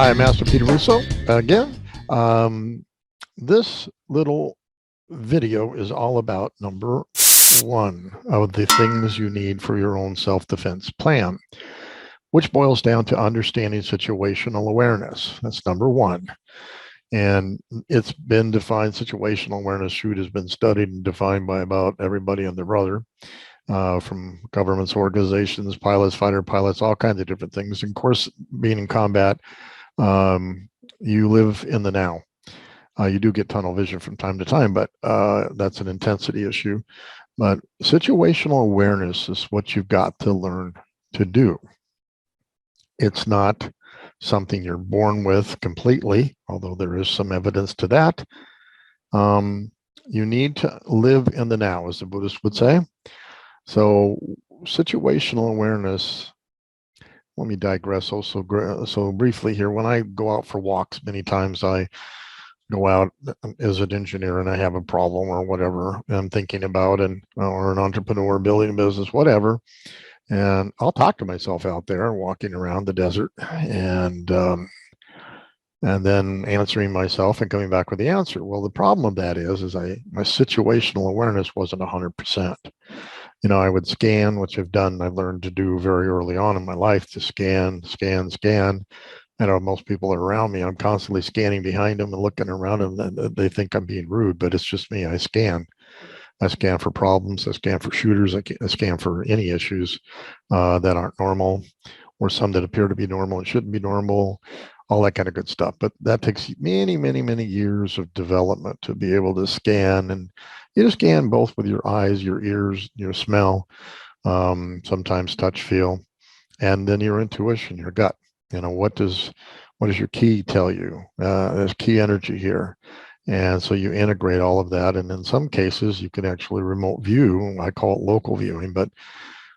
Hi, Master Peter Brusso again. Um, this little video is all about number one of the things you need for your own self-defense plan, which boils down to understanding situational awareness. That's number one. And it's been defined, situational awareness, shoot, has been studied and defined by about everybody and their brother, from governments, organizations, pilots, fighter pilots, all kinds of different things. And of course, being in combat, you live in the now. You do get tunnel vision from time to time, but that's an intensity issue. But situational awareness is what you've got to learn to do. It's not something you're born with completely, although there is some evidence to that. You need to live in the now, as the Buddhists would say. So situational awareness, let me digress so briefly here. When I go out for walks, many times I go out as an engineer and I have a problem or whatever I'm thinking about, and or an entrepreneur building a business, whatever. And I'll talk to myself out there walking around the desert, and then answering myself and coming back with the answer. Well, the problem with that is my situational awareness wasn't 100%. I would scan, which I've learned to do very early on in my life, to scan. I know most people are around me. I'm constantly scanning behind them and looking around them, and they think I'm being rude, but it's just me. I scan. I scan for problems. I scan for shooters. I scan for any issues that aren't normal, or some that appear to be normal and shouldn't be normal, all that kind of good stuff. But that takes many, many, many years of development to be able to scan. And you just scan both with your eyes, your ears, your smell, sometimes touch, feel, and then your intuition, your gut. What does your key tell you? There's key energy here. And so you integrate all of that. And in some cases, you can actually remote view. I call it local viewing, but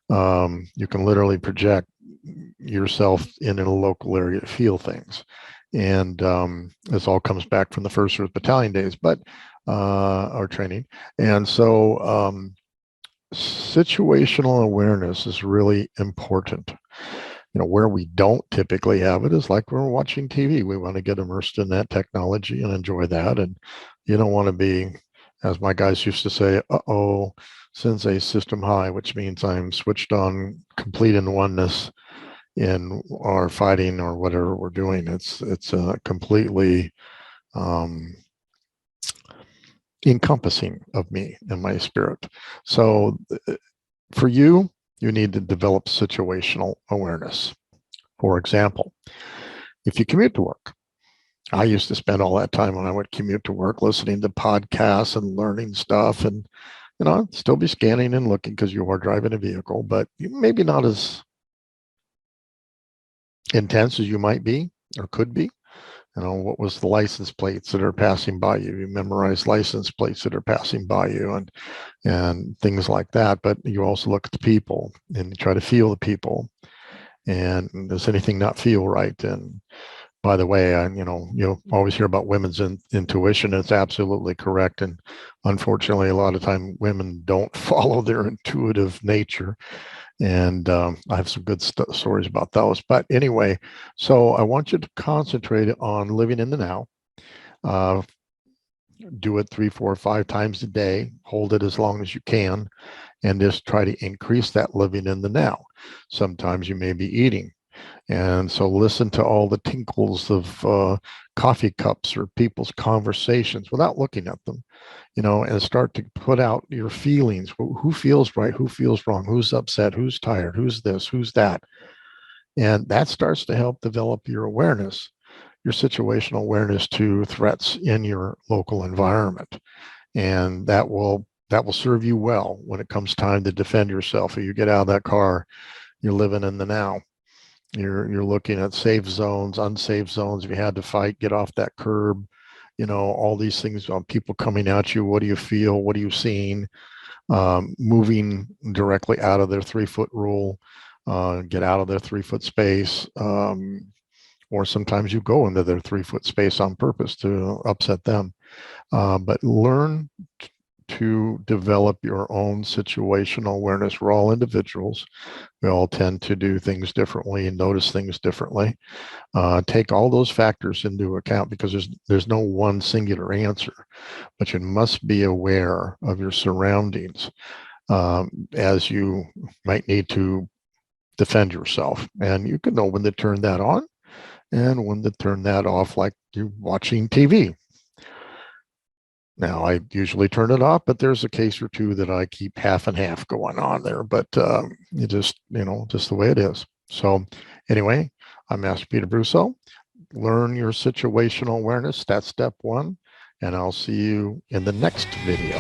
you can literally project yourself in a local area to feel things. And this all comes back from the 1st Earth Battalion days, but our training. And so situational awareness is really important. Where we don't typically have it is like when we're watching TV. We want to get immersed in that technology and enjoy that. And you don't want to be, as my guys used to say, sensei system high, which means I'm switched on, complete in oneness in our fighting or whatever we're doing. It's completely encompassing of me and my spirit. So for you, you need to develop situational awareness. For example, if you commute to work, I used to spend all that time when I would commute to work listening to podcasts and learning stuff, and I'd still be scanning and looking because you are driving a vehicle, but maybe not as intense as you might be or could be. What was the license plates that are passing by you? You memorize license plates that are passing by you, and things like that. But you also look at the people and you try to feel the people. And does anything not feel right? And by the way, you always hear about women's intuition. It's absolutely correct. And unfortunately, a lot of time women don't follow their intuitive nature. And I have some good stories about those. But anyway, so I want you to concentrate on living in the now. Do it 3, 4, 5 times a day. Hold it as long as you can, and just try to increase that living in the now. Sometimes you may be eating, and so listen to all the tinkles of coffee cups or people's conversations without looking at them, and start to put out your feelings. Who feels right? Who feels wrong? Who's upset? Who's tired? Who's this? Who's that? And that starts to help develop your awareness, your situational awareness to threats in your local environment. And that will serve you well when it comes time to defend yourself. If you get out of that car, you're living in the now. You're looking at safe zones, unsafe zones. If you had to fight, get off that curb. All these things on people coming at you. What do you feel? What are you seeing? Moving directly out of their 3-foot rule. Get out of their 3-foot space. Or sometimes you go into their 3-foot space on purpose to upset them. But learn to develop your own situational awareness. We're all individuals. We all tend to do things differently and notice things differently. Take all those factors into account because there's no one singular answer, but you must be aware of your surroundings as you might need to defend yourself. And you can know when to turn that on and when to turn that off, like you're watching TV. Now, I usually turn it off, but there's a case or two that I keep half and half going on there. But it just, just the way it is. So, anyway, I'm Master Peter Brusso. Learn your situational awareness. That's step one. And I'll see you in the next video.